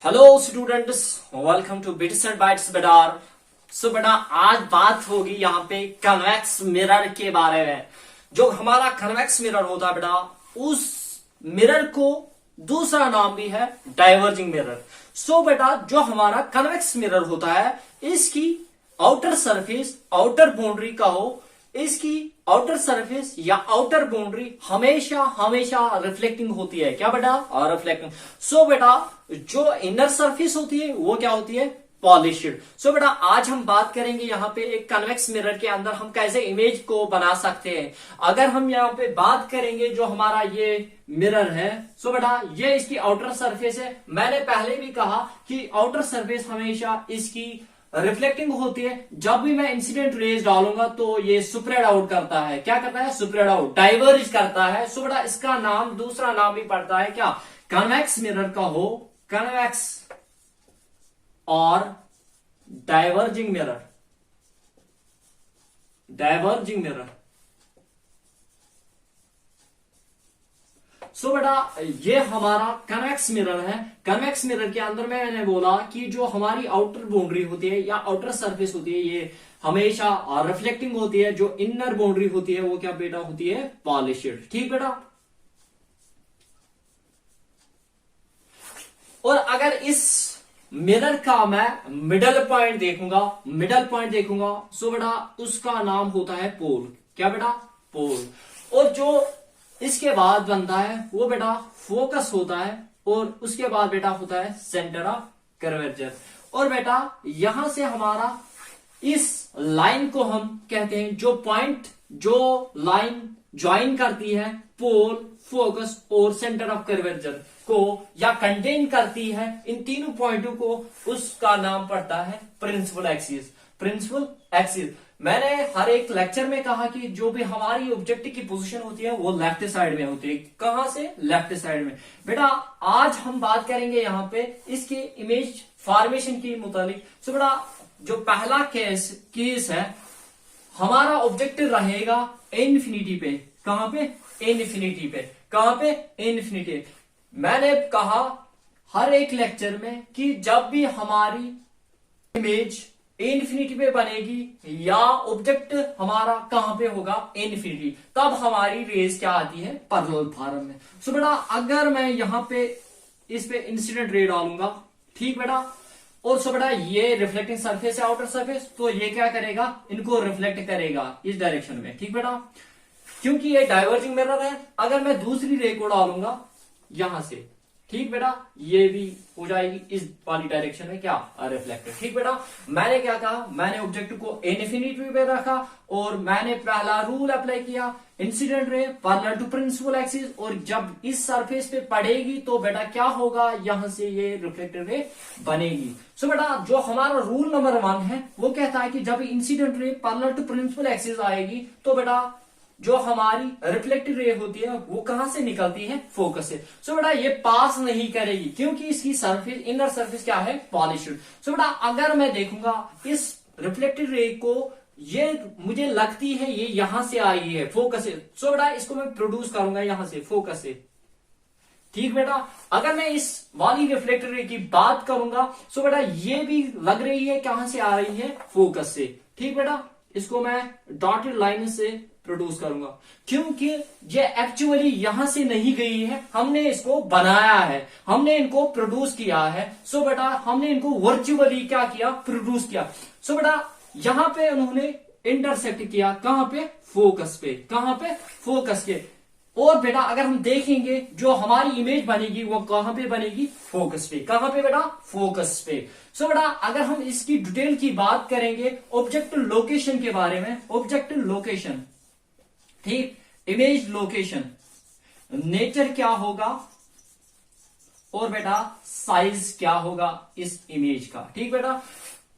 Hello students, welcome to bits and bytes बेटार। So बेटा, आज बात होगी यहाँ पे कन्वेक्स मिरर के बारे में। जो हमारा कन्वेक्स मिरर होता है बेटा, उस मिरर को दूसरा नाम भी है डाइवर्जिंग मिरर। सो बेटा, जो हमारा कन्वेक्स मिरर होता है, इसकी आउटर सरफेस, आउटर बाउंड्री का हो, इसकी आउटर सरफेस या आउटर बाउंड्री हमेशा हमेशा रिफ्लेक्टिंग होती है। क्या बेटा? और रिफ्लेक्टिंग। सो बेटा, जो इनर सरफेस होती है वो क्या होती है? पॉलिश्ड। सो बेटा, आज हम बात करेंगे यहाँ पे एक कन्वेक्स मिरर के अंदर हम कैसे इमेज को बना सकते हैं। अगर हम यहाँ पे बात करेंगे, जो हमारा ये मिरर है, सो बेटा ये इसकी आउटर सरफेस है। मैंने पहले भी कहा कि आउटर सरफेस हमेशा इसकी रिफ्लेक्टिंग होती है। जब भी मैं इंसिडेंट रेज डालूंगा तो ये स्प्रेड आउट करता है। क्या करता है? स्प्रेड आउट, डाइवर्ज करता है। सो बेटा, इसका नाम, दूसरा नाम भी पड़ता है क्या? कन्वेक्स मिरर का हो कन्वेक्स और diverging mirror. Diverging mirror. So बेटा, ये हमारा कन्वेक्स मिरर है। कन्वेक्स मिरर के अंदर मैंने बोला कि जो हमारी आउटर बाउंड्री होती है या आउटर सरफेस होती है, ये हमेशा रिफ्लेक्टिंग होती है। जो इनर बाउंड्री होती है वो क्या बेटा होती है? पॉलिश्ड। ठीक बेटा। और अगर इस मिरर का मैं मिडल पॉइंट देखूंगा, सो बेटा उसका नाम होता है पोल। क्या बेटा? पोल। और जो इसके बाद बनता है वो बेटा फोकस होता है, और उसके बाद बेटा होता है सेंटर ऑफ कर्वेचर। और बेटा यहां से हमारा इस लाइन को हम कहते हैं, जो पॉइंट, जो लाइन ज्वाइन करती है पोल, फोकस और सेंटर ऑफ कर्वेचर को, या कंटेन करती है इन तीनों पॉइंटों को, उसका नाम पड़ता है प्रिंसिपल एक्सिस। Principal axis. मैंने हर एक लेक्चर में कहा कि जो भी हमारी ऑब्जेक्ट की पोजीशन होती है वो लेफ्ट साइड में होती है। कहां से? लेफ्ट साइड में। बेटा आज हम बात करेंगे यहाँ पे इसके इमेज फॉर्मेशन की मुतालिक। सो बेटा, जो पहला केस है, हमारा ऑब्जेक्ट रहेगा इन्फिनिटी पे। कहां पे? इन्फिनिटी पे। कहां पे? इन्फिनिटी। मैंने कहा हर एक लेक्चर में कि जब भी हमारी इमेज इन्फिनिटी पे बनेगी या ऑब्जेक्ट हमारा कहां पे होगा? इन्फिनिटी, तब हमारी रेज क्या आती है? पैरेलल फॉर्म में। सो बेटा, अगर मैं यहां पे इस पे इंसिडेंट रे डालूंगा, ठीक बेटा, और सो बेटा ये रिफ्लेक्टिंग सरफेस है, आउटर सरफेस, तो ये क्या करेगा? इनको रिफ्लेक्ट करेगा इस डायरेक्शन में। ठीक बेटा, क्योंकि ये डाइवर्जिंग मिरर है। अगर मैं दूसरी रे को डालूंगा यहां से, ठीक बेटा, ये भी हो जाएगी इस वाली डायरेक्शन में, क्या? रिफ्लेक्टेड। ठीक बेटा, मैंने क्या कहा? मैंने ऑब्जेक्ट को इन्फिनिटी पे रखा और मैंने पहला रूल अप्लाई किया, incident ray parallel to principal axis, और जब इस सरफेस पे पड़ेगी तो बेटा क्या होगा? यहां से ये रिफ्लेक्टेड रे बनेगी। सो बेटा, जो हमारा रूल नंबर 1 है वो कहता है कि जब incident ray parallel to principal axis आएगी तो बेटा जो हमारी रिफ्लेक्टेड रे होती है वो कहां से निकलती है? फोकस से। सो बेटा ये पास नहीं करेगी क्योंकि इसकी सरफेस, इनर सरफेस क्या है? पॉलिश्ड। सो बेटा अगर मैं देखूंगा इस रिफ्लेक्टेड रे को, ये मुझे लगती है ये यहां से आई है फोकस से, सो बेटा इसको मैं प्रोड्यूस करूंगा यहां से, फोकस से। ठीक बेटा, अगर मैं इस वाली रिफ्लेक्टेड रे की बात करूंगा, सो बेटा ये भी लग रही है कहां से आ रही है? फोकस से। ठीक बेटा, इसको मैं डॉटेड लाइन से प्रोड्यूस करूंगा क्योंकि ये एक्चुअली यहां से नहीं गई है, हमने इसको बनाया है, हमने इनको प्रोड्यूस किया है। सो बेटा हमने इनको वर्चुअली क्या किया? प्रोड्यूस किया। सो बेटा यहां पे उन्होंने इंटरसेक्ट किया, कहां पे? फोकस पे। कहां पे? फोकस के। और बेटा अगर हम देखेंगे जो हमारी इमेज बनेगी वो कहां पे बनेगी? फोकस पे। कहां पे बेटा? फोकस पे। सो बेटा अगर हम इसकी डिटेल की बात करेंगे ऑब्जेक्ट लोकेशन के बारे में, ऑब्जेक्ट लोकेशन, ठीक, इमेज लोकेशन, नेचर क्या होगा और बेटा साइज क्या होगा इस इमेज का। ठीक बेटा,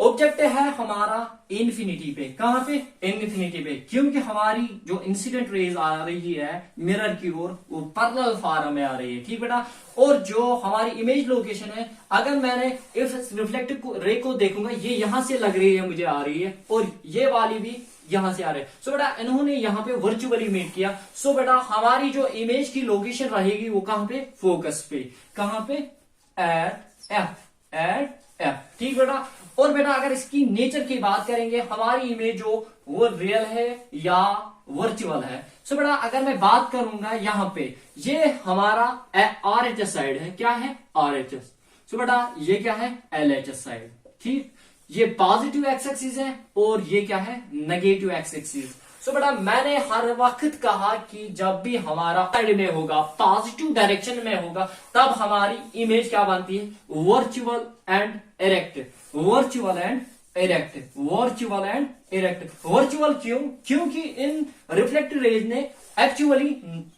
ऑब्जेक्ट है हमारा इन्फिनिटी पे। कहां पे? इन्फिनिटी पे, क्योंकि हमारी जो इंसिडेंट रेज आ रही है मिरर की ओर वो पैरेलल फॉर्म में आ रही है। ठीक बेटा, और जो हमारी इमेज लोकेशन है, अगर मैंने इस रिफ्लेक्टेड रे को देखूंगा, ये यहां से लग रही है, मुझे आ रही है, और ये वाली भी यहां से आ रहे हैं। सो बेटा इन्होंने यहां पे वर्चुअली मेक किया। सो बेटा हमारी जो इमेज की लोकेशन रहेगी वो कहां पे? फोकस पे। कहां पे? At F. And F. ठीक बेटा। और बेटा अगर इसकी नेचर की बात करेंगे, हमारी इमेज जो वो रियल है या वर्चुअल है। सो बेटा अगर मैं बात करूंगा यहाँ पे, ये हमारा RHS साइड है। क्या है? RHS। सो बेटा ये क्या है? LHS side. ठीक, ये पॉजिटिव एक्स एक्सिस है और ये क्या है? Negative x axis. सो बेटा मैंने हर वक्त कहा कि जब भी हमारा साइड में होगा, पॉजिटिव डायरेक्शन में होगा, तब हमारी इमेज क्या बनती है? Virtual and erect. Virtual and erect. Virtual and erect. Virtual क्यों? क्योंकि इन रिफ्लेक्टेड रेज ने एक्चुअली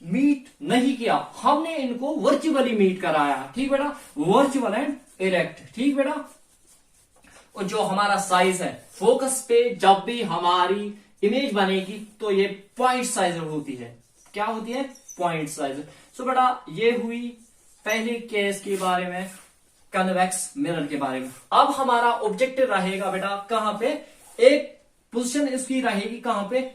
मीट नहीं किया, हमने इनको वर्चुअली मीट कराया। ठीक बेटा, वर्चुअल एंड इरेक्ट। ठीक बेटा। और जो हमारा साइज है, फोकस पे जब भी हमारी इमेज बनेगी तो ये पॉइंट साइज होती है। क्या होती है? Point size. सो बेटा ये हुई पहले केस के बारे में, कन्वेक्स मिरर के बारे में। अब हमारा ऑब्जेक्टिव रहेगा बेटा कहां पे? एक पोजीशन इसकी रहेगी कहां पे?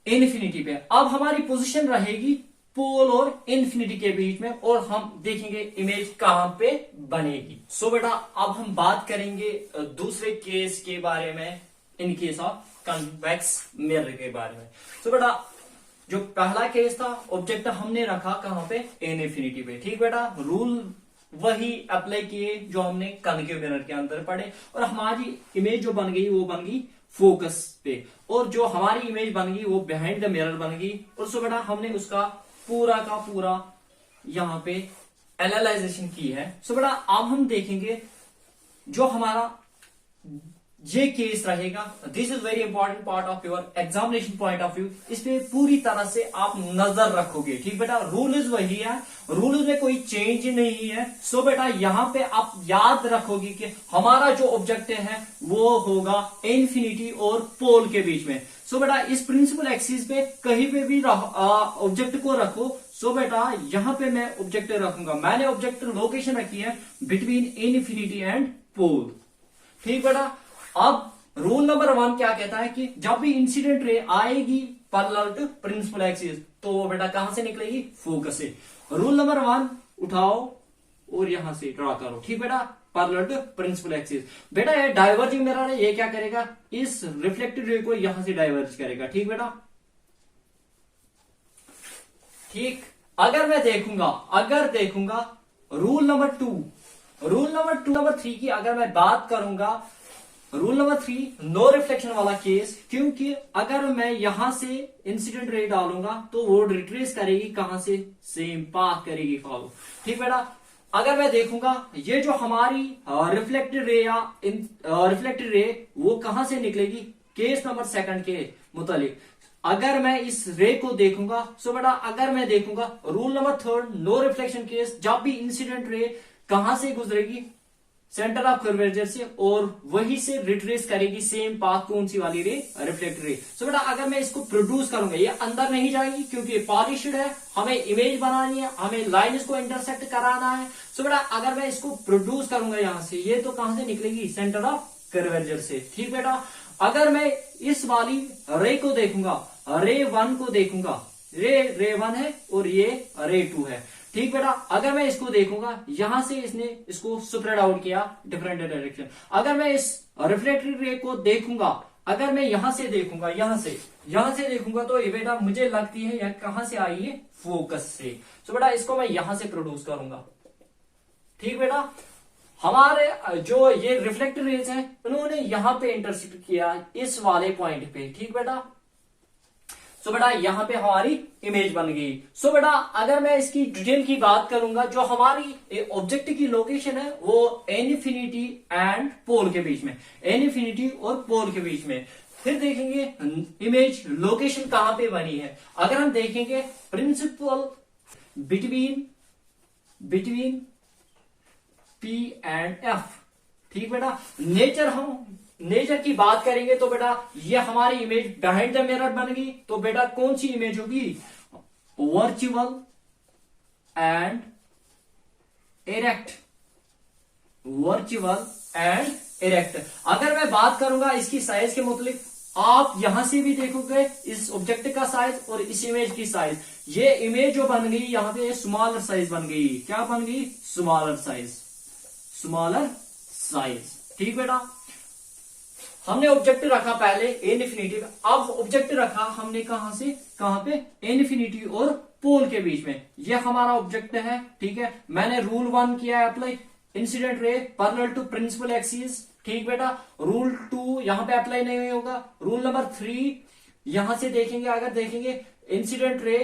इन्फिनिटी पे। अब हमारी पोजीशन रहेगी पोल और इन्फिनिटी के बीच में, और हम देखेंगे इमेज कहां पे बनेगी। सो बेटा अब हम बात करेंगे दूसरे केस के बारे में, in case of convex mirror के बारे में। सो बेटा जो पहला केस था, ऑब्जेक्ट हमने रखा कहां पे? इन्फिनिटी पे। ठीक बेटा, रूल वही अप्लाई किए जो हमने कनकेव मिरर के अंदर पढ़े, और हमारी इमेज जो बन गई वो बन गई फोकस पे, और जो हमारी इमेज बन गई वो बिहाइंड द मिरर बन गई। और सो बेटा हमने उसका पूरा का पूरा यहां पे एनालाइजेशन की है। सो बेटा अब हम देखेंगे जो हमारा ये केस रहेगा, this is very important part of your examination point of view. इस पे पूरी तरह से आप नजर रखोगे। ठीक बेटा, रूल्स वही है, रूल्स में कोई चेंज नहीं है। सो बेटा यहाँ पे आप याद रखोगे कि हमारा जो ऑब्जेक्टिव है वो होगा इन्फिनिटी और पोल के बीच में। सो बेटा इस प्रिंसिपल एक्सिस पे कहीं पे भी ऑब्जेक्ट को रखो। सो बेटा यहाँ पे मैं ऑब्जेक्ट रखूंगा, मैंने ऑब्जेक्ट लोकेशन रखी है बिटवीन इन्फिनिटी एंड पोल। ठीक बेटा, अब रूल नंबर 1 क्या कहता है कि जब भी इंसिडेंट रे आएगी पैरेलल टू प्रिंसिपल एक्सिस, तो वो बेटा कहां से निकलेगी? फोकस से। रूल नंबर 1 उठाओ और यहां से ड्रॉ करो। ठीक बेटा, पैरेलल टू प्रिंसिपल एक्सिस। बेटा ये डाइवर्जिंग मिरर है, ये क्या करेगा? इस रिफ्लेक्टेड रे को यहां से डाइवर्ज करेगा। ठीक बेटा, ठीक। अगर मैं देखूंगा रूल नंबर 2, रूल नंबर 3 की अगर मैं बात करूंगा, रूल नंबर 3 नो रिफ्लेक्शन वाला केस, क्योंकि अगर मैं यहां से इंसिडेंट रे डालूंगा तो वो रिट्रेस करेगी कहां से? सेम पाथ करेगी, फॉलो। ठीक बेटा, अगर मैं देखूंगा ये जो हमारी रिफ्लेक्टेड रे या रिफ्लेक्टेड रे वो कहां से निकलेगी? केस नंबर 2 के मुतालिक अगर मैं इस रे को देखूंगा, सो बेटा अगर मैं देखूंगा rule number 3 no reflection case, जब भी इंसिडेंट रे कहां से गुजरेगी? सेंटर ऑफ कर्वेचर से, और वही से रिट्रेस करेगी सेम पाथ। कौन सी वाली रे? Reflected ray. सो बेटा अगर मैं इसको प्रोड्यूस करूंगा, ये अंदर नहीं जाएगी क्योंकि ये पॉलिश्ड है, हमें इमेज बनानी है, हमें लाइन इसको इंटरसेक्ट कराना है। सो बेटा अगर मैं इसको प्रोड्यूस करूंगा यहां से, ये तो कहां से निकलेगी? सेंटर ऑफ कर्वेचर से। ठीक बेटा, अगर मैं इस वाली रे को देखूंगा, रे 1 को देखूंगा, रे 1 है और ये रे 2 है। ठीक बेटा, अगर मैं इसको देखूंगा, यहां से इसने इसको स्प्रेड आउट किया डिफरेंट डायरेक्शन। अगर मैं इस रिफ्लेक्टेड रे को देखूंगा, अगर मैं यहां से देखूंगा, यहां से देखूंगा, तो ये बेटा मुझे लगती है यह कहां से आई है? फोकस से। तो बेटा इसको मैं यहां से प्रोड्यूस करूंगा। ठीक बेटा, हमारे जो ये रिफ्लेक्टेड रेज है उन्होंने यहां पे इंटरसेक्ट किया इस वाले पॉइंट पे। ठीक बेटा, सो बेटा यहां पे हमारी इमेज बन गई। सो बेटा अगर मैं इसकी डिटेल की बात करूंगा, जो हमारी ऑब्जेक्ट की लोकेशन है वो इन्फिनिटी एंड पोल के बीच में, इन्फिनिटी और पोल के बीच में। फिर देखेंगे इमेज लोकेशन कहां पे बनी है। अगर हम देखेंगे principal between P and F. ठीक बेटा, नेचर की बात करेंगे तो बेटा ये हमारी इमेज बिहाइंड द मिरर बन गई, तो बेटा कौन सी इमेज होगी? Virtual and erect. Virtual and erect. अगर मैं बात करूंगा इसकी साइज के मुतालिक, आप यहां से भी देखोगे इस ऑब्जेक्ट का साइज और इस इमेज की साइज, ये इमेज जो बन गई यहां पे स्मॉलर साइज बन गई। क्या बन गई? Smaller smaller size. ठीक बेटा, हमने ऑब्जेक्ट रखा पहले इनफिनिटी, अब ऑब्जेक्ट रखा हमने कहां से कहां पे, इनफिनिटी और पोल के बीच में, ये हमारा ऑब्जेक्ट है। ठीक है, मैंने रूल 1 किया है apply, incident ray parallel to principal axis. ठीक बेटा, रूल 2 यहां पे अप्लाई नहीं होगा। रूल नंबर 3 यहां से देखेंगे, अगर देखेंगे इंसिडेंट रे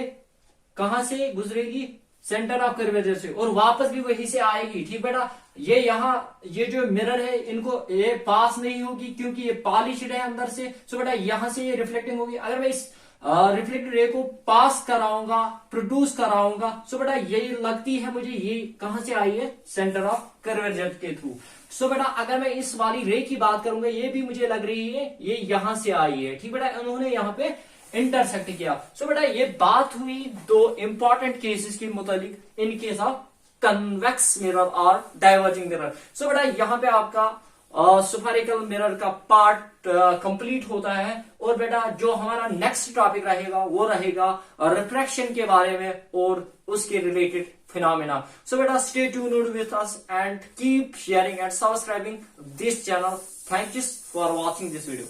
कहां से गुजरेगी, सेंटर ऑफ कर्वेचर से, और वापस भी वहीं से आएगी। ठीक बेटा, ये यहाँ ये जो मिरर है इनको ये पास नहीं होगी क्योंकि ये पॉलिश्ड है अंदर से। सो बेटा यहां से ये रिफ्लेक्टिंग होगी। अगर मैं इस रिफ्लेक्टेड रे को पास कराऊंगा, प्रोड्यूस कराऊंगा, सो बेटा ये लगती है मुझे ये कहां से आई है, सेंटर ऑफ कर्वेचर के थ्रू। सो बेटा अगर मैं इस वाली रे की बात करूंगा, ये भी मुझे लग रही है ये यहां से आई है। ठीक बेटा, उन्होंने यहाँ पे इंटरसेक्ट किया। सो बेटा ये बात हुई दो इंपॉर्टेंट केसेस के मुतालिक in case of convex mirror और डाइवर्जिंग मिरर। सो बेटा यहाँ पे आपका स्फेरिकल मिरर का पार्ट कंप्लीट होता है। और बेटा जो हमारा नेक्स्ट टॉपिक रहेगा वो रहेगा रिफ्रैक्शन के बारे में और उसके रिलेटेड फिनोमेना। सो बेटा stay tuned with us and keep sharing and subscribing this channel. Thank you for watching this video.